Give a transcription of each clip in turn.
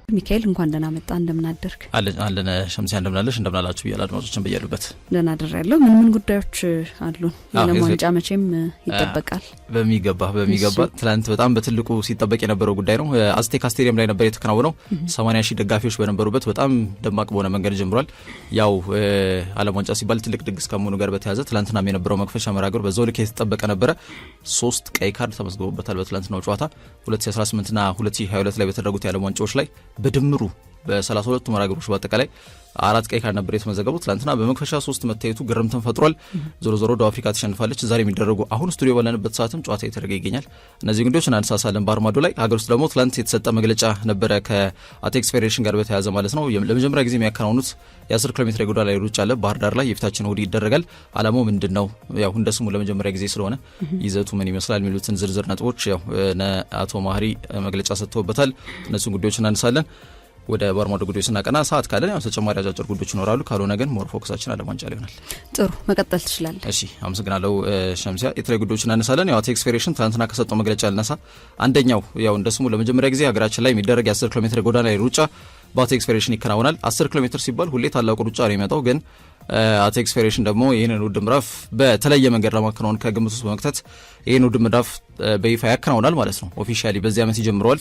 ሚካኤል እንኳን ደህና መጣ። እንደምን አደርክ? አለን ሸምሲያ እንደምናለሽ እንደምናላችሁ ያላድማጮችን በያሉበት ደህና አደራለሁ። ምን ጉዳዮች አሉን? ለማንጫ መቼም ይጠበቃል በሚገባ ትላንት በጣም በትልቁ ሲጠበቅ የነበረው ጉዳይ ነው። አዝቴካ ስቴዲየም ላይ ነበር የተከናወነው። 80,000 ደጋፊዎች በነበሩበት በጣም ደማቅ በሆነ መንገድ ጀምሯል። ያው ዓለም ዋንጫ ሲባል ትልቅ ድግስ ከመሆኑ ጋር በተያያዘ ትላንትናም የነበረው መክፈቻ መርሃ ግብር በዛው ልክ የተጠበቀ ነበረ። 3 ቀይ ካርድ ተመዝግቦበታል በትላንትናው ጨዋታ 2018 እና 2022 ላይ በተደረጉት የዓለም ዋንጫዎች ላይ በድምሩ በ32 መርሃ ግብሮች በአጠቃላይ 4 ቀይ ካርድ ነበር የተመዘገቡት። ትላንትና በመክፈቻ 3 መታየቱ ግርምትን ፈጥሯል። ዞሮ ደቡብ አፍሪካ ተሸንፋለች። ዛሬ የሚደረጉ አሁን ስቱዲዮ ባለንበት ሰዓትም ጨዋታ የተደረገ ይገኛል። እነዚህ ጉዳዮች እናነሳሳለን። በአርማዶ ላይ ሀገር ውስጥ ደግሞ ትላንት የተሰጠ መግለጫ ነበረ ከአትሌቲክስ ፌዴሬሽን ጋር በተያያዘ ማለት ነው። ለመጀመሪያ ጊዜ የሚያከናውኑት የ10 ኪሎ ሜትር የጎዳና ላይ ሩጫ አለ ባህር ዳር ላይ የፊታችን እሁድ ይደረጋል። አላማው ምንድን ነው? ያው እንደ ስሙ ለመጀመሪያ ጊዜ ስለሆነ ይዘቱ ምን ይመስላል የሚሉትን ዝርዝር ነጥቦች ያው አቶ ማህሪ መግለጫ ሰጥተውበታል። እነሱን ጉዳዮች እናነሳለን። ወደ ባርማዶ ጉዳዮች ስናቀና ሰዓት ካለን ያው ተጨማሪ አጫጭር ጉዳዮች ይኖራሉ። ካልሆነ ግን ሞር ፎከሳችን ዓለም ዋንጫ ላይ ይሆናል። ጥሩ መቀጠል ትችላለህ። እሺ አመሰግናለሁ ሸምሲያ። የተለያዩ ጉዳዮች እናነሳለን። ያው አትሌቲክስ ፌዴሬሽን ትናንትና ከሰጠው መግለጫ ልነሳ። አንደኛው ያው እንደ ስሙ ለመጀመሪያ ጊዜ ሀገራችን ላይ የሚደረግ የ10 ኪሎ ሜትር ጎዳና ላይ ሩጫ በአትሌቲክስ ፌዴሬሽን ይከናወናል። 10 ኪሎ ሜትር ሲባል ሁሌ ታላቁ ሩጫ ነው የሚመጣው። ግን አትሌቲክስ ፌዴሬሽን ደግሞ ይህንን ውድድር ምዕራፍ በተለየ መንገድ ለማከናወን ከግምት ውስጥ በመክተት ይህን ውድድር ምዕራፍ በይፋ ያከናውናል ማለት ነው። ኦፊሻሊ በዚህ ዓመት ይጀምረዋል።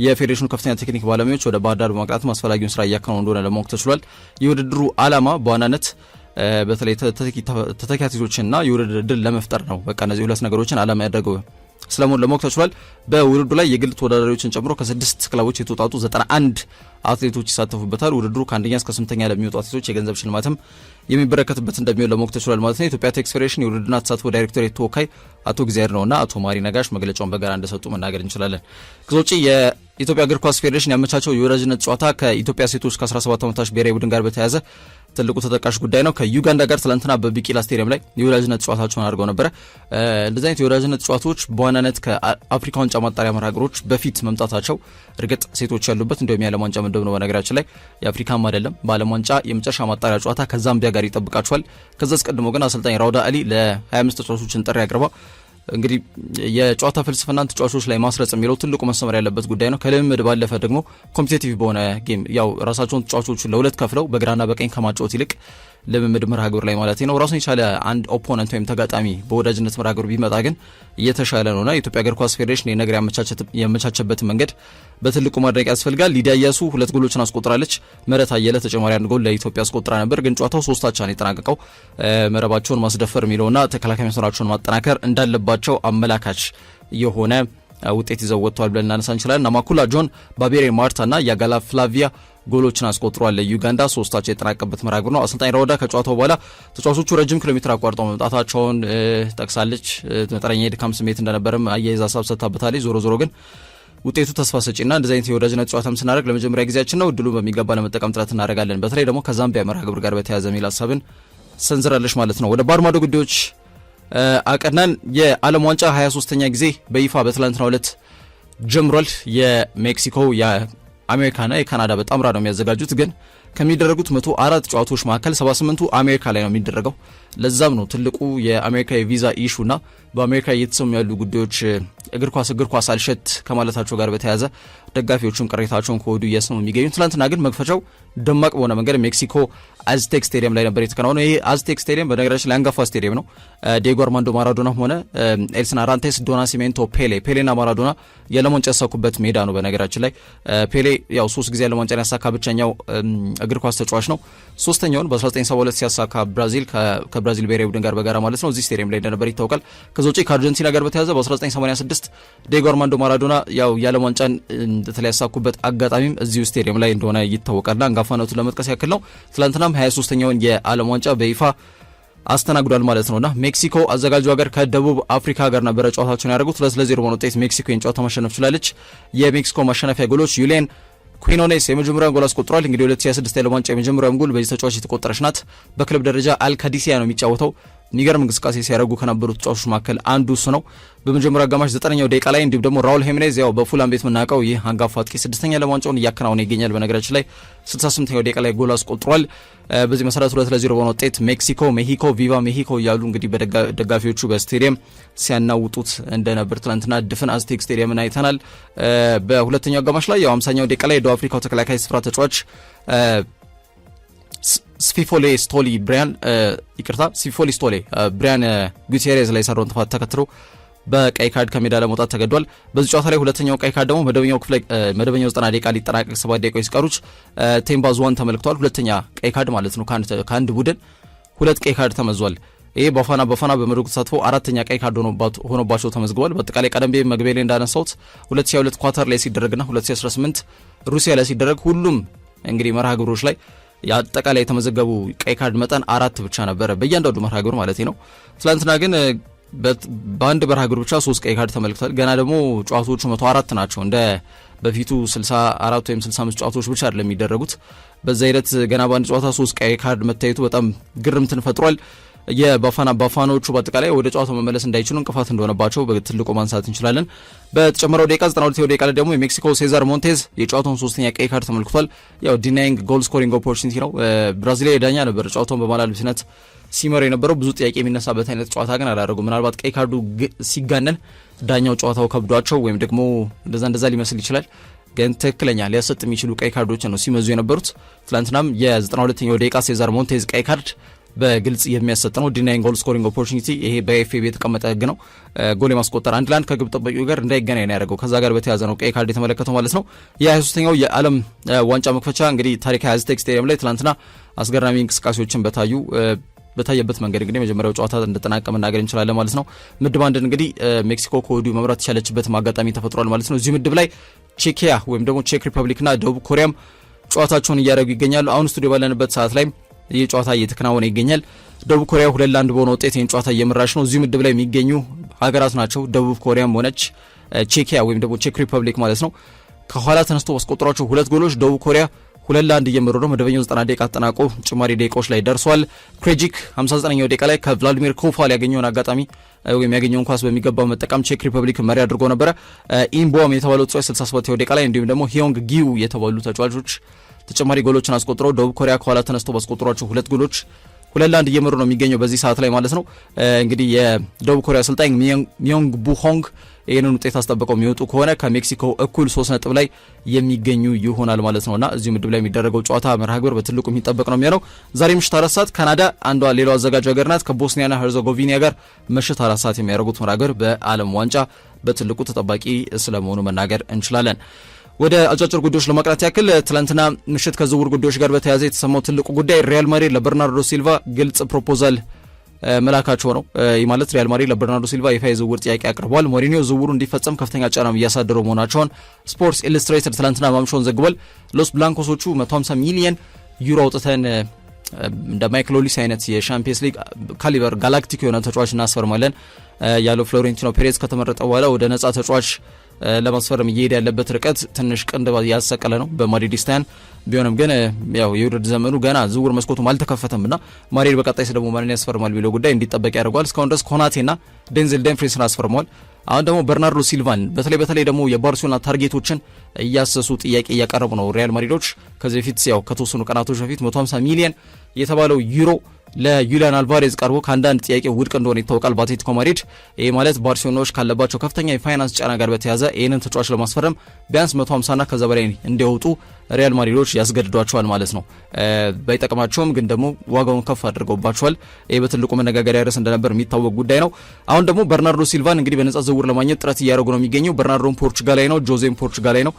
የፌዴሬሽኑ ከፍተኛ ቴክኒክ ባለሙያዎች ወደ ባህር ዳር በማቅናት አስፈላጊውን ስራ እያከናወኑ እንደሆነ ለማወቅ ተችሏል። የውድድሩ ዓላማ በዋናነት በተለይ ተተኪ አትሌቶችንና የውድድር ድል ለመፍጠር ነው። በቃ እነዚህ ሁለት ነገሮችን ዓላማ ያደረገው ስለሞን ለማወቅ ተችሏል። በውድድሩ ላይ የግል ተወዳዳሪዎችን ጨምሮ ከ6 ክለቦች የተውጣጡ 91 አትሌቶች ይሳተፉበታል። ውድድሩ ከአንደኛ እስከ 8ኛ ለሚወጡ አትሌቶች የገንዘብ ሽልማትም የሚበረከትበት እንደሚሆን ለማወቅ ተችሏል ማለት ነው። የኢትዮጵያ አትሌቲክስ ፌዴሬሽን የውድድርና ተሳትፎ ዳይሬክቶሬት ተወካይ አቶ ጊዜር ነውና አቶ ማሪ ነጋሽ መግለጫውን በጋራ እንደሰጡ መናገር እንችላለን። ከዛ ውጪ የኢትዮጵያ እግር ኳስ ፌዴሬሽን ያመቻቸው የወዳጅነት ጨዋታ ከኢትዮጵያ ሴቶች ከ17 ዓመታች ብሔራዊ ቡድን ጋር በተያያዘ ትልቁ ተጠቃሽ ጉዳይ ነው። ከዩጋንዳ ጋር ትላንትና በቢቂላ ስቴዲየም ላይ የወዳጅነት ጨዋታቸውን አድርገው ነበረ። እንደዚህ አይነት የወዳጅነት ጨዋታዎች በዋናነት ከአፍሪካ ዋንጫ ማጣሪያ መርሃ ግብሮች በፊት መምጣታቸው እርግጥ ሴቶች ያሉበት እንደውም የዓለም ዋንጫ ምድብ ነው። በነገራችን ላይ የአፍሪካም አይደለም በዓለም ዋንጫ የመጨረሻ ማጣሪያ ጨዋታ ከዛምቢያ ጋር ይጠብቃቸዋል። ከዛ አስቀድሞ ግን አሰልጣኝ ራውዳ አሊ ለ25 ተጫዋቾችን ጥሪ አቅርባ እንግዲህ የጨዋታ ፍልስፍናን ተጫዋቾች ላይ ማስረጽ የሚለው ትልቁ መሰመር ያለበት ጉዳይ ነው። ከልምምድ ባለፈ ደግሞ ኮምፒቲቲቭ በሆነ ጌም ያው ራሳቸውን ተጫዋቾቹን ለሁለት ከፍለው በግራና በቀኝ ከማጫወት ይልቅ ልምምድ መርሃ ግብር ላይ ማለት ነው ራሱን የቻለ አንድ ኦፖነንት ወይም ተጋጣሚ በወዳጅነት መርሃ ግብር ቢመጣ ግን እየተሻለ ነውና የኢትዮጵያ እግር ኳስ ፌዴሬሽን የነገር ያመቻቸበት መንገድ በትልቁ ማድረግ ያስፈልጋል። ሊዲያ ኢያሱ 2 ጎሎችን አስቆጥራለች። ምህረት አየለ ተጨማሪ 1 ጎል ለኢትዮጵያ አስቆጥራ ነበር። ግን ጨዋታው 3-3 ነው የተጠናቀቀው። መረባቸውን ማስደፈር የሚለውና ተከላካይ መስመራቸውን ማጠናከር እንዳለባቸው አመላካች የሆነ ውጤት ይዘው ወጥተዋል ብለን እናነሳ እንችላለን። ናማኩላ ጆን፣ ባቤሬ ማርታና ያጋላ ፍላቪያ ጎሎችን አስቆጥሯል። ለዩጋንዳ 3-3 የተጠናቀቀበት መርሃ ግብር ነው። አሰልጣኝ ራውዳ ከጨዋታው በኋላ ተጫዋቾቹ ረጅም ኪሎ ሜትር አቋርጠው መምጣታቸውን ጠቅሳለች። መጠነኛ የድካም ስሜት እንደነበረም አያይዛ ሀሳብ ሰጥታበታለች። ዞሮ ግን ውጤቱ ተስፋ ሰጪና እንደዚህ አይነት የወዳጅነት ጨዋታም ስናደርግ ለመጀመሪያ ጊዜያችን ነው። እድሉ በሚገባ ለመጠቀም ጥረት እናደርጋለን። በተለይ ደግሞ ከዛምቢያ መርሃ ግብር ጋር በተያያዘ የሚል ሀሳብን ሰንዝራለች ማለት ነው። ወደ ባርማዶ ጉዳዮች አቀናን። የዓለም ዋንጫ 23ኛ ጊዜ በይፋ በትላንትናው ዕለት ጀምሯል። የሜክሲኮ የአሜሪካና የካናዳ በጣምራ ነው የሚያዘጋጁት። ግን ከሚደረጉት 104 ጨዋታዎች መካከል 78ቱ አሜሪካ ላይ ነው የሚደረገው። ለዛም ነው ትልቁ የአሜሪካ የቪዛ ኢሹና በአሜሪካ እየተሰሙ ያሉ ጉዳዮች እግር ኳስ አልሸት ከማለታቸው ጋር በተያያዘ ደጋፊዎቹን ቅሬታቸውን ከወዱ እያሰሙ የሚገኙ። ትናንትና ግን መክፈቻው ደማቅ በሆነ መንገድ ሜክሲኮ አዝቴክ ስቴዲየም ላይ ነበር የተከናወነው። ይሄ አዝቴክ ስቴዲየም በነገራችን ላይ አንጋፋ ስቴዲየም ነው። ዲየጎ አርማንዶ ማራዶና ሆነ ኤልሰን አራንቴስ፣ ዶና ሲሜንቶ፣ ፔሌና ማራዶና የዓለም ዋንጫ ያሳኩበት ሜዳ ነው። በነገራችን ላይ ፔሌ ያው 3 ጊዜ የዓለም ዋንጫን ያሳካ ብቸኛው እግር ኳስ ተጫዋች ነው። ሶስተኛውን በ1972 ሲያሳካ ብራዚል ከብራዚል ብሔራዊ ቡድን ጋር በጋራ ማለት ነው እዚህ ስቴዲየም ላይ እንደነበር ይታወቃል። ከዛ ውጪ ከአርጀንቲና ጋር በተያያዘ በ1986 ዲየጎ አርማንዶ ማራዶና ያው የዓለም ዋንጫን በተለይ ያሳኩበት አጋጣሚም እዚሁ ስቴዲየም ላይ እንደሆነ ይታወቃልና አንጋፋነቱን ለመጥቀስ ያክል ነው። ትላንትናም 23ኛውን የዓለም ዋንጫ በይፋ አስተናግዷል ማለት ነውና ሜክሲኮ አዘጋጁ ሀገር ከደቡብ አፍሪካ ጋር ነበረ ጨዋታቸውን ያደረጉት። 2-0 በሆነ ውጤት ሜክሲኮ ጨዋታ ማሸነፍ ችላለች። የሜክሲኮ ማሸነፊያ ጎሎች ዩሌን ኩዊኖኔስ የመጀመሪያውን ጎል አስቆጥሯል። እንግዲህ 2026 የዓለም ዋንጫ የመጀመሪያውን ጎል በዚህ ተጫዋች የተቆጠረች ናት። በክለብ ደረጃ አልካዲሲያ ነው የሚጫወተው። የሚገርም እንቅስቃሴ ሲያደርጉ ከነበሩት ተጫዋቾች መካከል አንዱ እሱ ነው። በመጀመሪያው አጋማሽ 9ኛው ደቂቃ ላይ እንዲሁም ደግሞ ራውል ሄሜኔዝ ያው በፉላም ቤት የምናውቀው ይህ አንጋፋ አጥቂ 6ኛ ለዋንጫውን እያከናወነ ይገኛል። በነገራችን ላይ 68ኛው ደቂቃ ላይ ጎል አስቆጥሯል። በዚህ መሰረት 2-0 በሆነ ውጤት ሜሂኮ ቪቫ ሜሂኮ እያሉ እንግዲህ በደጋፊዎቹ በስቴዲየም ሲያናውጡት እንደነበር ትናንትና ድፍን አዝቴክ ስቴዲየምን አይተናል። በሁለተኛው አጋማሽ ላይ ያው 50ኛው ደቂቃ ላይ ደቡብ አፍሪካው ተከላካይ ስፍራ ተጫዋች ስፊፎሊ ስቶሊ ብሪያን ጉቴሬዝ ላይ የሰራውን ጥፋት ተከትሎ በቀይ ካርድ ከሜዳ ለመውጣት ተገዷል። በዚህ ጨዋታ ላይ ሁለተኛው ቀይ ካርድ ደግሞ መደበኛው 90 ደቂቃ ሊጠናቀቅ 7 ደቂቃ ሲቀሩት ቴምባ ዙዋን ተመልክቷል። ሁለተኛ ቀይ ካርድ ማለት ነው። ከአንድ ቡድን 2 ቀይ ካርድ ተመዟል። ይሄ ባፋና በመድረኩ ተሳትፎ 4ኛ ቀይ ካርድ ሆኖባቸው ተመዝግቧል። በአጠቃላይ ቀደም ብዬ መግቢያ ላይ እንዳነሳሁት 2022 ኳታር ላይ ሲደረግና 2018 ሩሲያ ላይ ሲደረግ ሁሉም እንግዲህ መርሃ ግብሮች ላይ የአጠቃላይ የተመዘገቡ ቀይ ካርድ መጠን 4 ብቻ ነበረ በእያንዳንዱ መርሃ ግብር ማለት ነው። ትላንትና ግን በአንድ መርሃ ግብር ብቻ 3 ቀይ ካርድ ተመልክቷል። ገና ደግሞ ጨዋታዎቹ 104 ናቸው። እንደ በፊቱ 64 ወይም 65 ጨዋታዎች ብቻ አይደለም የሚደረጉት። በዛ ሂደት ገና በአንድ ጨዋታ 3 ቀይ ካርድ መታየቱ በጣም ግርምትን ፈጥሯል። ባፋኖቹ በአጠቃላይ ወደ ጨዋታው መመለስ እንዳይችሉ እንቅፋት እንደሆነባቸው በትልቁ ማንሳት እንችላለን። በተጨመረው ደቂቃ 92 ደቂቃ ላይ ደግሞ የሜክሲኮ ሴዛር ሞንቴዝ የጨዋታውን 3ኛ ቀይ ካርድ ተመልክቷል። ያው ዲናይንግ ጎል ስኮሪንግ ኦፖርቹኒቲ ነው። ብራዚላዊ ዳኛ ነበር ጨዋታውን በመሃል አልቢስነት ሲመር የነበረው። ብዙ ጥያቄ የሚነሳበት አይነት ጨዋታ ግን አላደረጉም። ምናልባት ቀይ ካርዱ ሲጋነን ዳኛው ጨዋታው ከብዷቸው ወይም ደግሞ እንደዛ ሊመስል ይችላል። ግን ትክክለኛ ሊያሰጥ የሚችሉ ቀይ ካርዶችን ነው ሲመዙ የነበሩት። ትላንትናም የ92ኛው ደቂቃ ሴዛር ሞንቴዝ ቀይ ካርድ በግልጽ የሚያሰጥ ነው። ዲናይንግ ጎል ስኮሪንግ ኦፖርቹኒቲ ይሄ በኤፍኤ የተቀመጠ ህግ ነው። ጎል የማስቆጠር 1-1 ከግብ ጠባቂው ጋር እንዳይገናኝ ነው ያደረገው። ከዛ ጋር በተያያዘ ነው ቀይ ካርድ የተመለከተው ማለት ነው። የ23ኛው የዓለም ዋንጫ መክፈቻ እንግዲህ ታሪካዊ አዝቴክ ስቴዲየም ላይ ትላንትና አስገራሚ እንቅስቃሴዎችን በታየበት መንገድ እንግዲህ መጀመሪያው ጨዋታ እንደተጠናቀቀ መናገር እንችላለን ማለት ነው። ምድብ አንድን እንግዲህ ሜክሲኮ ከወዲሁ መምራት የቻለችበት አጋጣሚ ተፈጥሯል ማለት ነው። እዚህ ምድብ ላይ ቼኪያ ወይም ደግሞ ቼክ ሪፐብሊክና ደቡብ ኮሪያም ጨዋታቸውን እያደረጉ ይገኛሉ። አሁን ስቱዲዮ ባለንበት ሰዓት ላይ ይህ ጨዋታ እየተከናወነ ይገኛል። ደቡብ ኮሪያ 2-1 በሆነ ውጤት ይህን ጨዋታ እየመራች ነው። እዚህ ምድብ ላይ የሚገኙ ሀገራት ናቸው ደቡብ ኮሪያም ሆነች ቼኪያ ወይም ደግሞ ቼክ ሪፐብሊክ ማለት ነው። ከኋላ ተነስቶ ባስቆጠሯቸው 2 ጎሎች ደቡብ ኮሪያ 2-1 እየመሩ ነው። መደበኛው 90 ደቂቃ አጠናቆ ጭማሪ ደቂቃዎች ላይ ደርሷል። ክሬጂክ 59ኛው ደቂቃ ላይ ከቭላዲሚር ኮፋል ያገኘውን አጋጣሚ ወይም ያገኘውን ኳስ በሚገባው መጠቀም ቼክ ሪፐብሊክ መሪ አድርጎ ነበረ። ኢምቦም የተባለው ተጫዋች 67ኛው ደቂቃ ላይ እንዲሁም ደግሞ ሂዮንግ ጊው የተባሉ ተጫዋቾች ተጨማሪ ጎሎችን አስቆጥረው ደቡብ ኮሪያ ከኋላ ተነስቶ ባስቆጠሯቸው 2 ጎሎች 2-1 እየመሩ ነው የሚገኘው በዚህ ሰዓት ላይ ማለት ነው። እንግዲህ የደቡብ ኮሪያ አሰልጣኝ ሚዮንግ ቡሆንግ ይህንን ውጤት አስጠብቀው የሚወጡ ከሆነ ከሜክሲኮ እኩል 3 ነጥብ ላይ የሚገኙ ይሆናል ማለት ነውና እዚሁ ምድብ ላይ የሚደረገው ጨዋታ መርሃ ግብር በትልቁ የሚጠበቅ ነው የሚሆነው። ዛሬ ምሽት 4 ሰዓት ካናዳ አንዷ ሌላው አዘጋጅ ሀገር ናት ከቦስኒያና ሄርዘጎቪና ጋር ምሽት 4 ሰዓት የሚያደርጉት መርሃ ግብር በዓለም ዋንጫ በትልቁ ተጠባቂ ስለመሆኑ መናገር እንችላለን። ወደ አጫጭር ጉዳዮች ለማቅናት ያክል ትላንትና ምሽት ከዝውውር ጉዳዮች ጋር በተያያዘ የተሰማው ትልቁ ጉዳይ ሪያል ማድሪድ ለበርናርዶ ሲልቫ ግልጽ ፕሮፖዛል መላካቸው ነው። ይህ ማለት ሪያል ማድሪድ ለበርናርዶ ሲልቫ ይፋ የዝውውር ጥያቄ አቅርበዋል። ሞሪኒዮ ዝውውሩ እንዲፈጸም ከፍተኛ ጫናም እያሳደሩ መሆናቸውን ስፖርትስ ኢሉስትሬትድ ትላንትና ማምሻውን ዘግቧል። ሎስ ብላንኮሶቹ 150 ሚሊየን ዩሮ አውጥተን እንደ ማይክል ኦሊስ አይነት የሻምፒየንስ ሊግ ካሊበር ጋላክቲክ የሆነ ተጫዋች እናስፈርማለን ያለው ፍሎሬንቲኖ ፔሬዝ ከተመረጠ በኋላ ወደ ነጻ ተጫዋች ለማስፈረም እየሄደ ያለበት ርቀት ትንሽ ቅንድብ ያሰቀለ ነው በማድሪዲስታን ቢሆንም ግን ያው የውድድር ዘመኑ ገና ዝውውር መስኮቱም አልተከፈተምና ማድሪድ በቀጣይ ደግሞ ማንን ያስፈርማል ቢለው ጉዳይ እንዲጠበቅ ያደርገዋል። እስካሁን ድረስ ኮናቴና ዴንዘል ደምፍሪስን አስፈርመዋል። አሁን ደግሞ በርናርዶ ሲልቫን በተለይ ደግሞ የባርሴሎና ታርጌቶችን እያሰሱ ጥያቄ እያቀረቡ ነው ሪያል ማድሪዶች። ከዚህ በፊት ያው ከተወሰኑ ቀናቶች በፊት 150 ሚሊዮን የተባለው ዩሮ ለዩሊያን አልቫሬዝ ቀርቦ ከአንዳንድ ጥያቄ ውድቅ እንደሆነ ይታወቃል በአትሌቲኮ ማድሪድ። ይህ ማለት ባርሴሎናዎች ካለባቸው ከፍተኛ የፋይናንስ ጫና ጋር በተያያዘ ይህንን ተጫዋች ለማስፈረም ቢያንስ 150ና ከዛ በላይ እንዲያወጡ ሪያል ማድሪዶች ያስገድዷቸዋል ማለት ነው። ባይጠቅማቸውም ግን ደግሞ ዋጋውን ከፍ አድርገውባቸዋል። ይህ በትልቁ መነጋገሪያ ርዕስ እንደነበር የሚታወቅ ጉዳይ ነው። አሁን ደግሞ በርናርዶ ሲልቫን እንግዲህ በነጻ ዝውውር ለማግኘት ጥረት እያደረጉ ነው የሚገኘው። በርናርዶም ፖርቹጋላዊ ነው፣ ጆዜም ፖርቹጋላዊ ነው።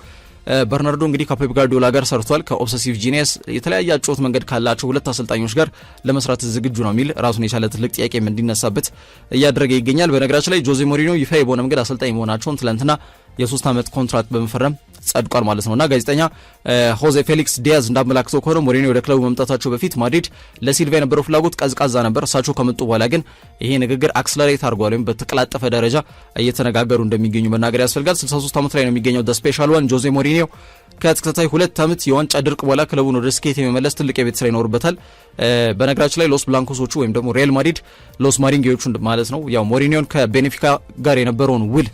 በርናርዶ እንግዲህ ከፔፕ ጋርዲዮላ ጋር ሰርቷል። ከኦብሰሲቭ ጂኒየስ የተለያየ አጨዋወት መንገድ ካላቸው 2 አሰልጣኞች ጋር ለመስራት ዝግጁ ነው የሚል ራሱን የቻለ ትልቅ ጥያቄም እንዲነሳበት እያደረገ ይገኛል። በነገራችን ላይ ጆዜ ሞሪኒዮ ይፋ በሆነ መንገድ አሰልጣኝ መሆናቸውን ትላንትና የ3 ዓመት ኮንትራክት በመፈረም ጸድቋል ማለት ነውና ጋዜጠኛ ሆዜ ፌሊክስ ዲያዝ እንዳመላክተው ከሆነ ሞሪኒዮ ወደ ክለቡ መምጣታቸው በፊት ማድሪድ ለሲልቫ የነበረው ፍላጎት ቀዝቃዛ ነበር። እሳቸው ከመጡ በኋላ ግን ይሄ ንግግር አክስለሬት አድርጓል ወይም በተቀላጠፈ ደረጃ እየተነጋገሩ እንደሚገኙ መናገር ያስፈልጋል። 63 ዓመት ላይ ነው የሚገኘው ደ ስፔሻል ዋን ጆዜ ሞሪኒዮ ከተከታታይ 2 ዓመት የዋንጫ ድርቅ በኋላ ክለቡን ወደ ስኬት የመመለስ ትልቅ የቤት ስራ ይኖርበታል። በነገራችን ላይ ሎስ ብላንኮሶቹ ወይም ደግሞ ሪያል ማድሪድ ሎስ ማሪንጌዎቹ ማለት ነው ያው ሞሪኒዮን ከቤኔፊካ ጋር የነበረውን ውል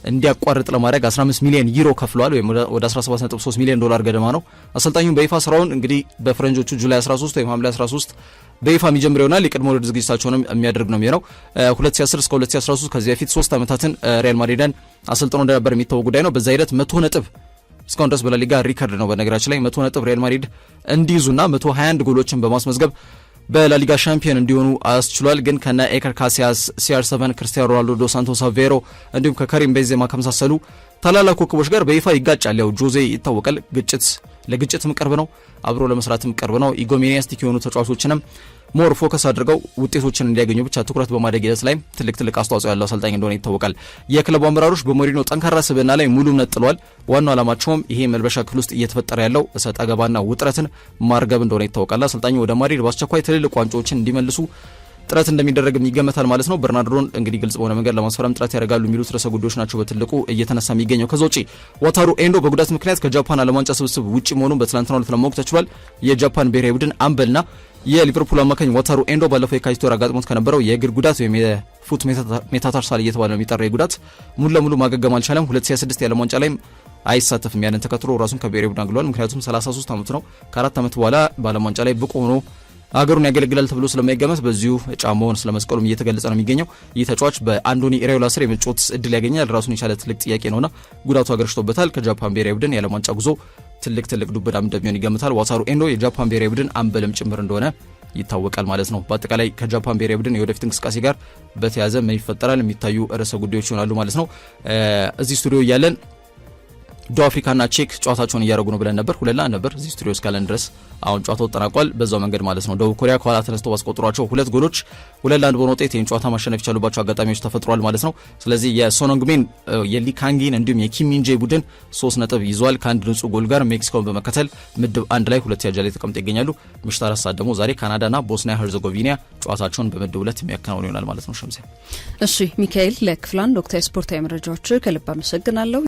እንዲያቋርጥ ለማድረግ 15 ሚሊዮን ዩሮ ከፍለዋል ወይም ወደ 17.3 ሚሊዮን ዶላር ገደማ ነው። አሰልጣኙ በይፋ ስራውን እንግዲህ በፈረንጆቹ ጁላይ 13 ወይም ሐምሌ 13 በይፋ የሚጀምር ይሆናል። የቅድመ ውድድር ዝግጅታቸውንም የሚያደርግ ነው የሚሆነው። 2010 እስከ 2013 ከዚህ በፊት 3 ዓመታትን ሪያል ማድሪድን አሰልጥኖ እንደነበር የሚታወቅ ጉዳይ ነው። በዛ ሂደት 100 ነጥብ እስካሁን ድረስ በላሊጋ ሪከርድ ነው። በነገራችን ላይ 100 ነጥብ ሪያል ማድሪድ እንዲይዙና 121 ጎሎችን በማስመዝገብ በላሊጋ ሻምፒዮን እንዲሆኑ አስችሏል። ግን ከነ ኤከር ካሲያስ፣ CR7፣ ክርስቲያኖ ሮናልዶ ዶ ሳንቶስ አቬሮ እንዲሁም ከካሪም ቤንዜማ ከመሳሰሉ ታላላቅ ኮከቦች ጋር በይፋ ይጋጫል። ያው ጆዜ ይታወቃል፣ ለግጭትም ቅርብ ነው፣ አብሮ ለመስራትም ቅርብ ነው። ኢጎሜኒያስቲክ የሆኑ ተጫዋቾችንም ሞር ፎከስ አድርገው ውጤቶችን እንዲያገኙ ብቻ ትኩረት በማድረግ ሂደት ላይ ትልቅ አስተዋጽኦ ያለው አሰልጣኝ እንደሆነ ይታወቃል። የክለቡ አመራሮች በሞሪኒዮ ጠንካራ ስብዕና ላይ ሙሉ እምነት ጥለዋል። ዋናው ዓላማቸውም ይሄ መልበሻ ክፍል ውስጥ እየተፈጠረ ያለው እሰጥ አገባና ውጥረትን ማርገብ እንደሆነ ይታወቃል። አሰልጣኙ ወደ ማድሪድ በአስቸኳይ ትልልቅ ዋንጫዎችን እንዲመልሱ ጥረት እንደሚደረግም ይገመታል ማለት ነው። በርናርዶን እንግዲህ ግልጽ በሆነ መንገድ ለማስፈረም ጥረት ያደርጋሉ የሚሉት ርዕሰ ጉዳዮች ናቸው በትልቁ እየተነሳ የሚገኘው። ከዛ ውጪ ዋታሩ ኤንዶ በጉዳት ምክንያት ከጃፓን ዓለም ዋንጫ ስብስብ ውጪ መሆኑን በትናንትናው ዕለት ለማወቅ ተችሏል። የጃፓን ብሔራዊ ቡድን አምበልና የሊቨርፑል አማካኝ ዋታሩ ኤንዶ ባለፈው የካቲት ወር አጋጥሞት ከነበረው የእግር ጉዳት ወይም የፉት ሜታታርሳል እየተባለ ነው የሚጠራው የጉዳት ሙሉ ለሙሉ ማገገም አልቻለም። 2026 የዓለም ዋንጫ ላይም አይሳተፍም። ያንን ተከትሎ ራሱን ከብሔራዊ ቡድን አግሏል። ምክንያቱም 33 ዓመቱ ነው። ከ4 ዓመት በኋላ በዓለም ዋንጫ ላይ ብቁ ሆኖ አገሩን ያገለግላል ተብሎ ስለማይገመት በዚሁ ጫማውን ስለመስቀሉም እየተገለጸ ነው የሚገኘው። ይህ ተጫዋች በአንዶኒ ኢሬዮላ ስር የመጫወት እድል ያገኛል ራሱን የቻለ ትልቅ ጥያቄ ነውና ጉዳቱ አገርሽቶበታል። ከጃፓን ብሔራዊ ቡድን የዓለም ዋንጫ ጉዞ ትልቅ ዱብዳም እንደሚሆን ይገመታል። ዋታሩ ኤንዶ የጃፓን ብሔራዊ ቡድን አምበልም ጭምር እንደሆነ ይታወቃል ማለት ነው። በአጠቃላይ ከጃፓን ብሔራዊ ቡድን የወደፊት እንቅስቃሴ ጋር በተያያዘ ምን ይፈጠራል የሚታዩ ርዕሰ ጉዳዮች ይሆናሉ ማለት ነው። እዚህ ስቱዲዮ እያለን ደቡብ አፍሪካና ቼክ ጨዋታቸውን እያደረጉ ነው ብለን ነበር። 2-1 ነበር እዚህ ስቱዲዮ እስካለን ድረስ። አሁን ጨዋታው ተጠናቋል። በዛው መንገድ ማለት ነው ደቡብ ኮሪያ ከኋላ ተነስተው ባስቆጥሯቸው 2 ጎሎች 2-1 በሆነ ውጤት ይህን ጨዋታ ማሸነፍ የቻሉባቸው አጋጣሚዎች ተፈጥሯል ማለት ነው። ስለዚህ የሶኖንግሜን የሊካንጊን እንዲሁም የኪሚንጄ ቡድን 3 ነጥብ ይዟል ከአንድ ንጹህ ጎል ጋር ሜክሲኮን በመከተል ምድብ 1 ላይ 2 ያጃ ላይ ተቀምጠው ይገኛሉ። ምሽት 4 ሰዓት ደግሞ ዛሬ ካናዳና ቦስኒያ ሄርዘጎቪና ጨዋታቸውን በምድብ 2 የሚያከናውኑ ይሆናል ማለት ነው። ሸምሴ እሺ ሚካኤል፣ ለክፍል 1 ወቅታዊ ስፖርታዊ መረጃዎች ከልብ አመሰግናለሁ።